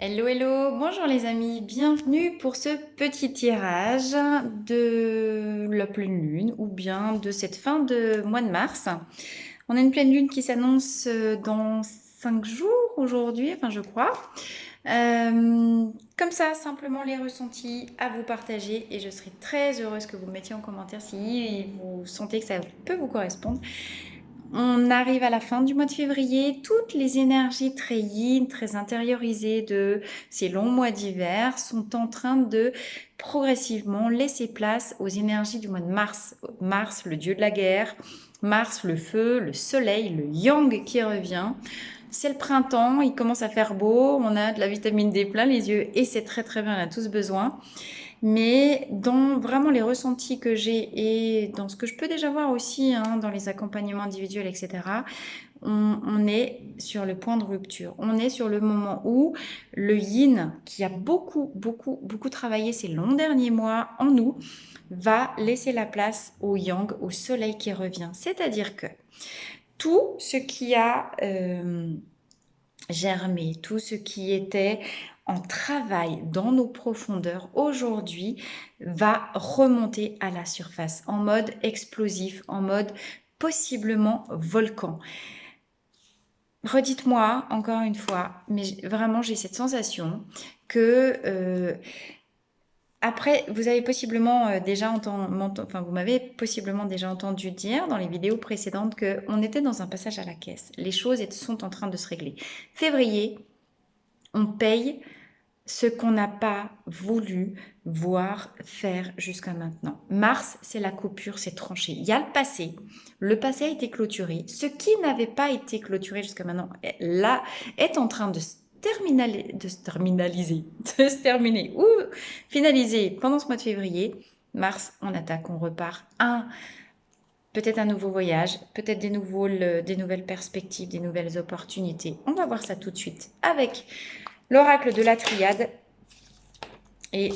Hello, hello, bonjour les amis, bienvenue pour ce petit tirage de la pleine lune ou bien de cette fin de mois de mars. On a une pleine lune qui s'annonce dans 5 jours aujourd'hui, enfin je crois. Comme ça, simplement les ressentis à vous partager et je serai très heureuse que vous mettiez en commentaire si vous sentez que ça peut vous correspondre. On arrive à la fin du mois de février, toutes les énergies très yin, très intériorisées de ces longs mois d'hiver sont en train de progressivement laisser place aux énergies du mois de mars. Mars, le dieu de la guerre, Mars, le feu, le soleil, le yang qui revient. C'est le printemps, il commence à faire beau, on a de la vitamine D plein les yeux et c'est très très bien, on a tous besoin. Mais dans vraiment les ressentis que j'ai et dans ce que je peux déjà voir aussi dans les accompagnements individuels, etc., on est sur le point de rupture. On est sur le moment où le yin, qui a beaucoup, beaucoup, beaucoup travaillé ces longs derniers mois en nous, va laisser la place au yang, au soleil qui revient. C'est-à-dire que tout ce qui a germé, tout ce qui était en travail dans nos profondeurs aujourd'hui va remonter à la surface en mode explosif, en mode possiblement volcan. Redites-moi encore une fois, mais vraiment j'ai cette sensation que après vous avez possiblement déjà vous m'avez possiblement déjà entendu dire dans les vidéos précédentes que on était dans un passage à la caisse. Les choses sont en train de se régler. Février, on paye ce qu'on n'a pas voulu voir faire jusqu'à maintenant. Mars, c'est la coupure, c'est tranché. Il y a le passé. Le passé a été clôturé. Ce qui n'avait pas été clôturé jusqu'à maintenant, là, est en train de se terminer ou finaliser pendant ce mois de février. Mars, on attaque, on repart. Peut-être un nouveau voyage, peut-être des nouvelles perspectives, des nouvelles opportunités. On va voir ça tout de suite avec l'oracle de la triade. Et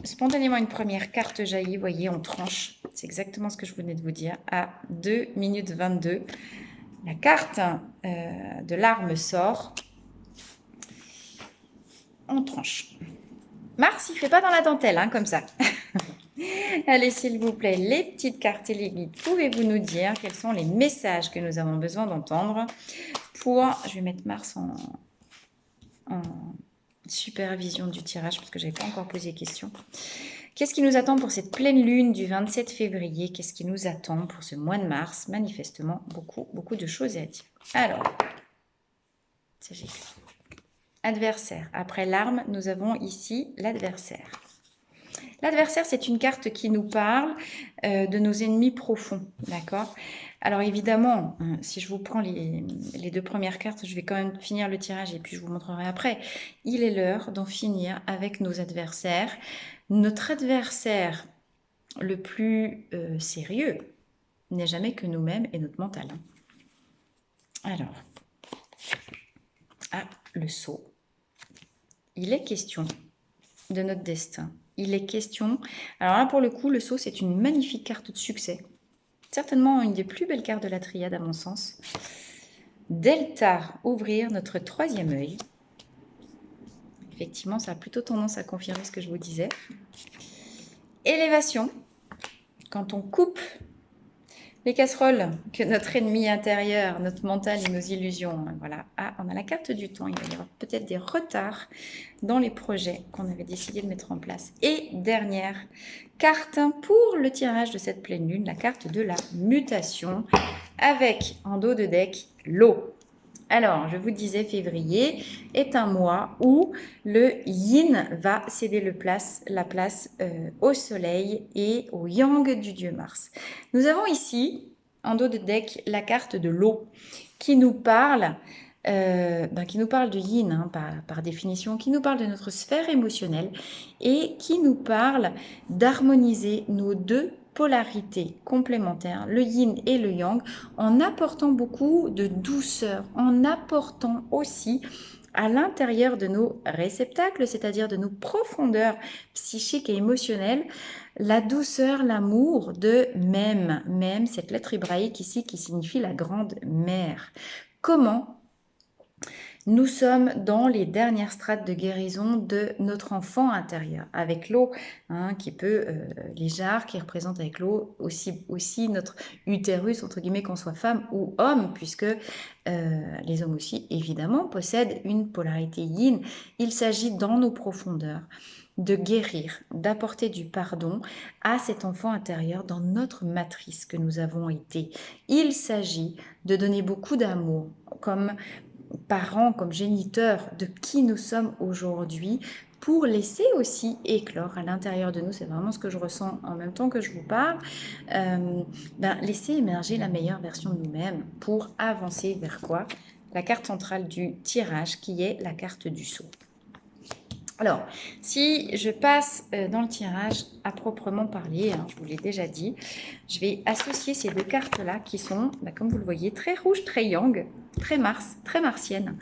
spontanément, une première carte jaillit. Vous voyez, on tranche. C'est exactement ce que je venais de vous dire. À 2 minutes 22, la carte de l'arme sort. On tranche. Mars, il ne fait pas dans la dentelle, comme ça. Allez, s'il vous plaît, les petites cartes et les guides, pouvez-vous nous dire quels sont les messages que nous avons besoin d'entendre pour... Je vais mettre Mars en supervision du tirage parce que je n'avais pas encore posé question. Qu'est-ce qui nous attend pour cette pleine lune du 27 février? Qu'est-ce qui nous attend pour ce mois de mars? Manifestement, beaucoup, beaucoup de choses à dire. Alors, ça j'ai écrit. Adversaire. Après l'arme, nous avons ici l'adversaire. L'adversaire, c'est une carte qui nous parle de nos ennemis profonds, d'accord? Alors évidemment, si je vous prends les deux premières cartes, je vais quand même finir le tirage et puis je vous montrerai après. Il est l'heure d'en finir avec nos adversaires. Notre adversaire le plus sérieux n'est jamais que nous-mêmes et notre mental. Alors, le sceau. Il est question de notre destin. Il est question... Alors là, pour le coup, le sceau, c'est une magnifique carte de succès. Certainement une des plus belles cartes de la triade, à mon sens. Delta, ouvrir notre troisième œil. Effectivement, ça a plutôt tendance à confirmer ce que je vous disais. Élévation, quand on coupe les casseroles que notre ennemi intérieur, notre mental et nos illusions, voilà. On a la carte du temps. Il va y avoir peut-être des retards dans les projets qu'on avait décidé de mettre en place. Et dernière carte pour le tirage de cette pleine lune, la carte de la mutation, avec en dos de deck l'eau. Alors, je vous disais, février est un mois où le yin va céder la place au soleil et au yang du dieu Mars. Nous avons ici, en dos de deck, la carte de l'eau qui nous parle du yin, par définition, qui nous parle de notre sphère émotionnelle et qui nous parle d'harmoniser nos deux polarités complémentaires, le yin et le yang, en apportant beaucoup de douceur, en apportant aussi à l'intérieur de nos réceptacles, c'est-à-dire de nos profondeurs psychiques et émotionnelles, la douceur, l'amour de même, cette lettre hébraïque ici qui signifie la grande mère. Comment Nous sommes dans les dernières strates de guérison de notre enfant intérieur, avec l'eau qui peut, les jarres qui représentent avec l'eau aussi notre utérus, entre guillemets, qu'on soit femme ou homme, puisque les hommes aussi, évidemment, possèdent une polarité yin. Il s'agit dans nos profondeurs de guérir, d'apporter du pardon à cet enfant intérieur dans notre matrice que nous avons été. Il s'agit de donner beaucoup d'amour comme parents, comme géniteurs de qui nous sommes aujourd'hui pour laisser aussi éclore à l'intérieur de nous, c'est vraiment ce que je ressens en même temps que je vous parle, laisser émerger la meilleure version de nous-mêmes pour avancer vers quoi? La carte centrale du tirage qui est la carte du sceau. Alors, si je passe dans le tirage à proprement parler, je vous l'ai déjà dit, je vais associer ces deux cartes-là qui sont, comme vous le voyez, très rouge, très yang, très Mars, très martienne.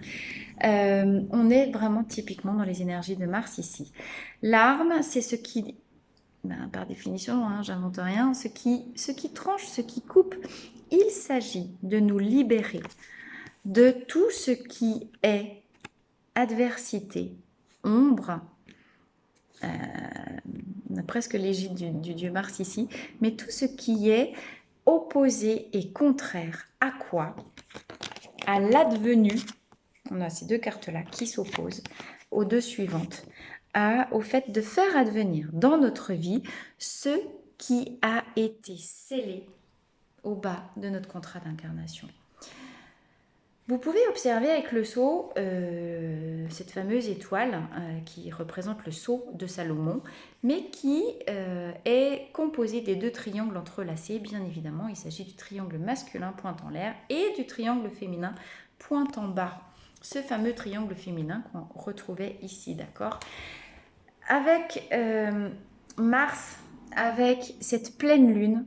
On est vraiment typiquement dans les énergies de Mars ici. L'arme, c'est ce qui, par définition, j'invente rien, ce qui tranche, ce qui coupe. Il s'agit de nous libérer de tout ce qui est adversité, ombre. On a presque l'égide du dieu Mars ici, mais tout ce qui est opposé et contraire à quoi? À l'advenu. On a ces deux cartes-là qui s'opposent aux deux suivantes, au fait de faire advenir dans notre vie ce qui a été scellé au bas de notre contrat d'incarnation. Vous pouvez observer avec le sceau cette fameuse étoile qui représente le sceau de Salomon, mais qui est composée des deux triangles entrelacés. Bien évidemment, il s'agit du triangle masculin pointe en l'air et du triangle féminin pointe en bas. Ce fameux triangle féminin qu'on retrouvait ici, d'accord? Avec Mars, avec cette pleine lune,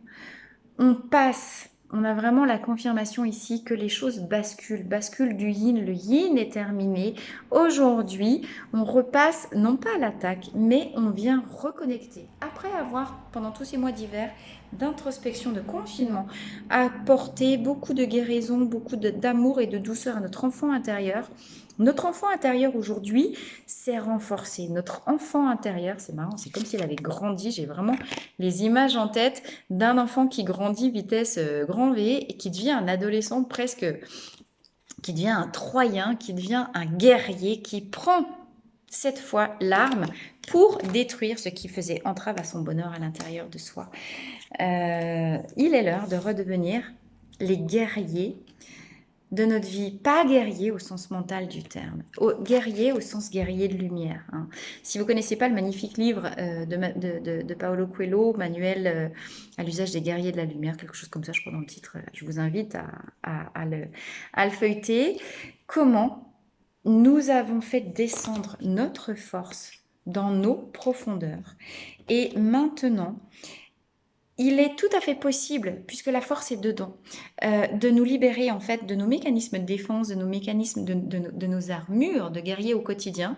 on a vraiment la confirmation ici que les choses basculent du yin. Le yin est terminé. Aujourd'hui, on repasse non pas à l'attaque, mais on vient reconnecter. Après avoir, pendant tous ces mois d'hiver, d'introspection, de confinement, apporté beaucoup de guérison, beaucoup d'amour et de douceur à notre enfant intérieur. Notre enfant intérieur aujourd'hui s'est renforcé. Notre enfant intérieur, c'est marrant, c'est comme s'il avait grandi. J'ai vraiment les images en tête d'un enfant qui grandit vitesse grand V et qui devient un adolescent presque, qui devient un Troyen, qui devient un guerrier, qui prend cette fois l'arme pour détruire ce qui faisait entrave à son bonheur à l'intérieur de soi. Il est l'heure de redevenir les guerriers de notre vie, pas guerrier au sens mental du terme, guerrier au sens guerrier de lumière. Si vous ne connaissez pas le magnifique livre de Paolo Coelho, Manuel à l'usage des guerriers de la lumière, quelque chose comme ça, je crois dans le titre, je vous invite à le feuilleter. Comment nous avons fait descendre notre force dans nos profondeurs. Et maintenant, il est tout à fait possible, puisque la force est dedans, de nous libérer en fait de nos mécanismes de défense, de nos mécanismes, de nos armures de guerriers au quotidien,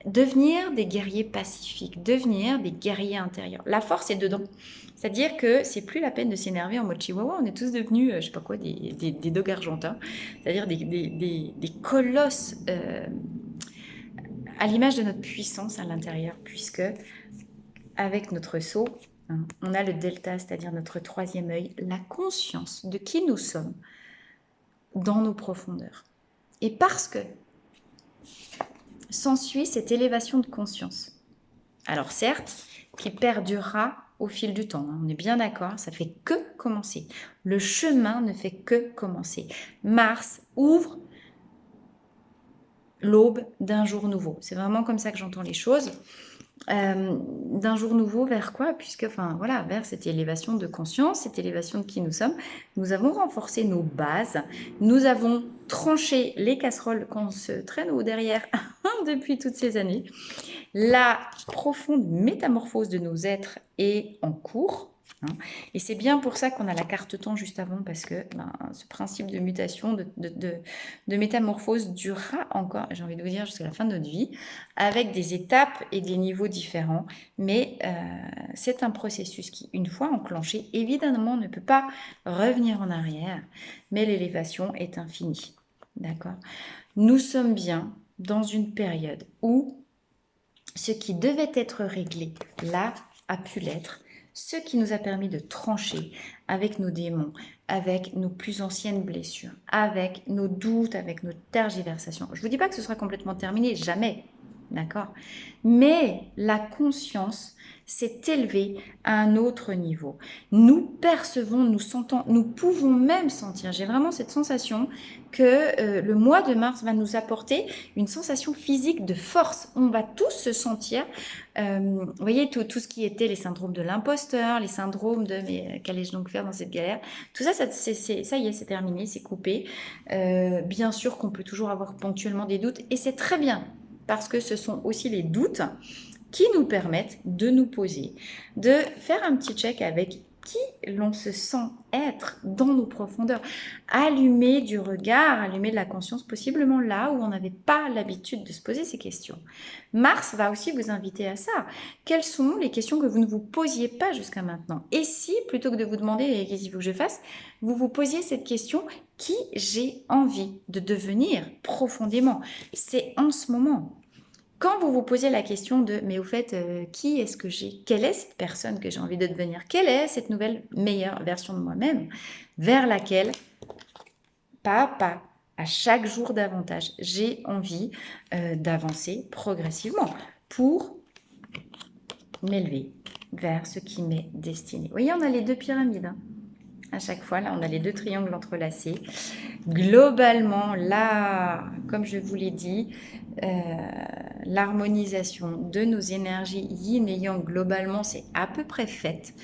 devenir des guerriers pacifiques, devenir des guerriers intérieurs. La force est dedans. C'est-à-dire que c'est plus la peine de s'énerver en mode chihuahua, on est tous devenus, je sais pas quoi, des dogs argentins, c'est-à-dire des colosses à l'image de notre puissance à l'intérieur, puisque avec notre sceau, on a le delta, c'est-à-dire notre troisième œil, la conscience de qui nous sommes dans nos profondeurs. Et parce que s'ensuit cette élévation de conscience, alors certes, qui perdurera au fil du temps, on est bien d'accord, ça fait que commencer. Le chemin ne fait que commencer. Mars ouvre l'aube d'un jour nouveau. C'est vraiment comme ça que j'entends les choses. D'un jour nouveau vers quoi? Puisque, voilà, vers cette élévation de conscience, cette élévation de qui nous sommes. Nous avons renforcé nos bases, nous avons tranché les casseroles qu'on se traîne au derrière depuis toutes ces années. La profonde métamorphose de nos êtres est en cours. Et c'est bien pour ça qu'on a la carte temps juste avant, parce que ce principe de mutation, de métamorphose durera encore, j'ai envie de vous dire, jusqu'à la fin de notre vie, avec des étapes et des niveaux différents. Mais c'est un processus qui, une fois enclenché, évidemment ne peut pas revenir en arrière, mais l'élévation est infinie. D'accord ? Nous sommes bien dans une période où ce qui devait être réglé, là, a pu l'être. Ce qui nous a permis de trancher avec nos démons, avec nos plus anciennes blessures, avec nos doutes, avec nos tergiversations. Je ne vous dis pas que ce sera complètement terminé, jamais, d'accord? Mais la conscience s'est élevée à un autre niveau. Nous percevons, nous sentons, nous pouvons même sentir, j'ai vraiment cette sensation que le mois de mars va nous apporter une sensation physique de force. On va tous se sentir, vous voyez, tout ce qui était les syndromes de l'imposteur, les syndromes de mais qu'allais-je donc faire dans cette galère, tout ça, ça y est, c'est terminé, c'est coupé. Bien sûr qu'on peut toujours avoir ponctuellement des doutes et c'est très bien parce que ce sont aussi les doutes qui nous permettent de nous poser, de faire un petit check avec qui l'on se sent être dans nos profondeurs, allumer du regard, allumer de la conscience, possiblement là où on n'avait pas l'habitude de se poser ces questions. Mars va aussi vous inviter à ça. Quelles sont les questions que vous ne vous posiez pas jusqu'à maintenant? Et si, plutôt que de vous demander qu'est-ce qu'il faut que je fasse, vous vous posiez cette question, qui j'ai envie de devenir profondément? C'est en ce moment. Quand vous vous posez la question de, mais au fait, qui est-ce que j'ai? Quelle est cette personne que j'ai envie de devenir? Quelle est cette nouvelle meilleure version de moi-même vers laquelle, pas à pas, à chaque jour davantage, j'ai envie d'avancer progressivement pour m'élever vers ce qui m'est destiné. Vous voyez, on a les deux pyramides. Hein. À chaque fois, là, on a les deux triangles entrelacés. Globalement, là, comme je vous l'ai dit, l'harmonisation de nos énergies yin et yang, globalement, c'est à peu près faite.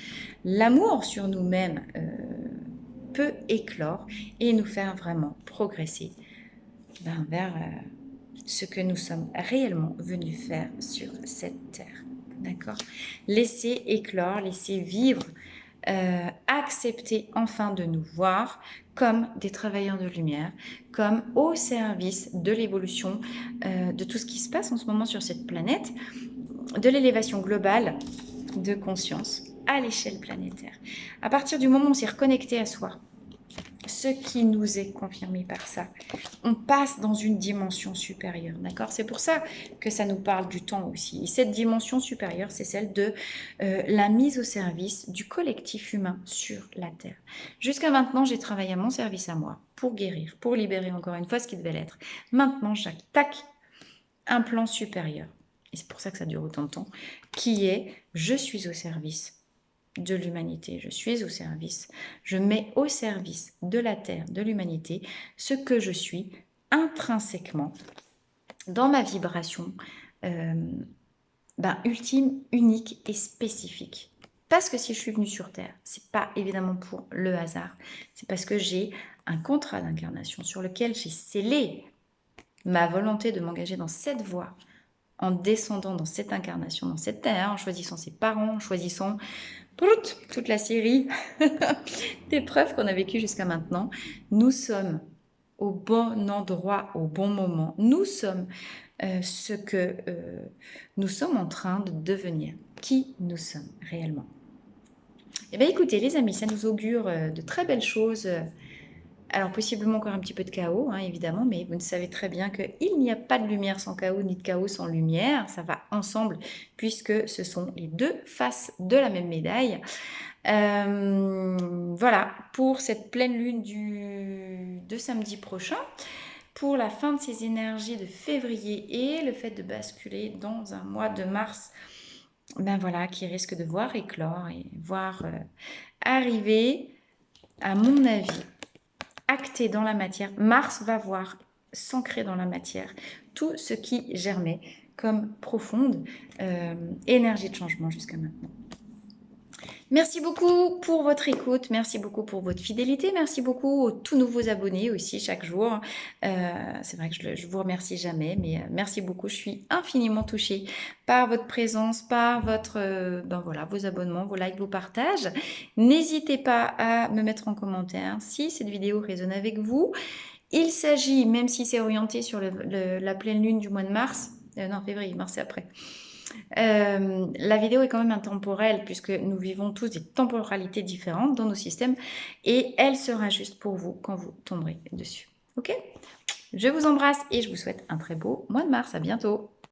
L'amour sur nous-mêmes peut éclore et nous faire vraiment progresser vers ce que nous sommes réellement venus faire sur cette terre. D'accord? Laisser éclore, laisser vivre, accepter enfin de nous voir comme des travailleurs de lumière, comme au service de l'évolution de tout ce qui se passe en ce moment sur cette planète, de l'élévation globale de conscience à l'échelle planétaire. À partir du moment où on s'est reconnecté à soi, ce qui nous est confirmé par ça, on passe dans une dimension supérieure, d'accord? C'est pour ça que ça nous parle du temps aussi. Et cette dimension supérieure, c'est celle de la mise au service du collectif humain sur la Terre. Jusqu'à maintenant, j'ai travaillé à mon service à moi pour guérir, pour libérer encore une fois ce qui devait l'être. Maintenant, j'attaque un plan supérieur. Et c'est pour ça que ça dure autant de temps, qui est je suis au service de l'humanité, je suis au service, je mets au service de la Terre, de l'humanité, ce que je suis intrinsèquement dans ma vibration ultime, unique et spécifique. Parce que si je suis venue sur Terre, c'est pas évidemment pour le hasard, c'est parce que j'ai un contrat d'incarnation sur lequel j'ai scellé ma volonté de m'engager dans cette voie en descendant dans cette incarnation, dans cette terre, en choisissant ses parents, en choisissant toute la série d'épreuves qu'on a vécues jusqu'à maintenant. Nous sommes au bon endroit, au bon moment. Nous sommes ce que nous sommes en train de devenir, qui nous sommes réellement. Eh bien écoutez les amis, ça nous augure de très belles choses. Alors possiblement encore un petit peu de chaos, hein, évidemment, mais vous ne savez très bien qu'il n'y a pas de lumière sans chaos, ni de chaos sans lumière. Ça va ensemble, puisque ce sont les deux faces de la même médaille. Voilà, pour cette pleine lune de samedi prochain, pour la fin de ces énergies de février et le fait de basculer dans un mois de mars, voilà, qui risque de voir éclore et voir arriver, à mon avis, acté dans la matière. Mars va voir s'ancrer dans la matière tout ce qui germait comme profonde énergie de changement jusqu'à maintenant. Merci beaucoup pour votre écoute, merci beaucoup pour votre fidélité, merci beaucoup aux tout nouveaux abonnés aussi chaque jour. C'est vrai que je vous remercie jamais, mais merci beaucoup. Je suis infiniment touchée par votre présence, par votre, vos abonnements, vos likes, vos partages. N'hésitez pas à me mettre en commentaire si cette vidéo résonne avec vous. Il s'agit, même si c'est orienté sur la pleine lune du mois de mars, non février, mars c'est après. La vidéo est quand même intemporelle puisque nous vivons tous des temporalités différentes dans nos systèmes et elle sera juste pour vous quand vous tomberez dessus. Ok ? Je vous embrasse et je vous souhaite un très beau mois de mars. À bientôt.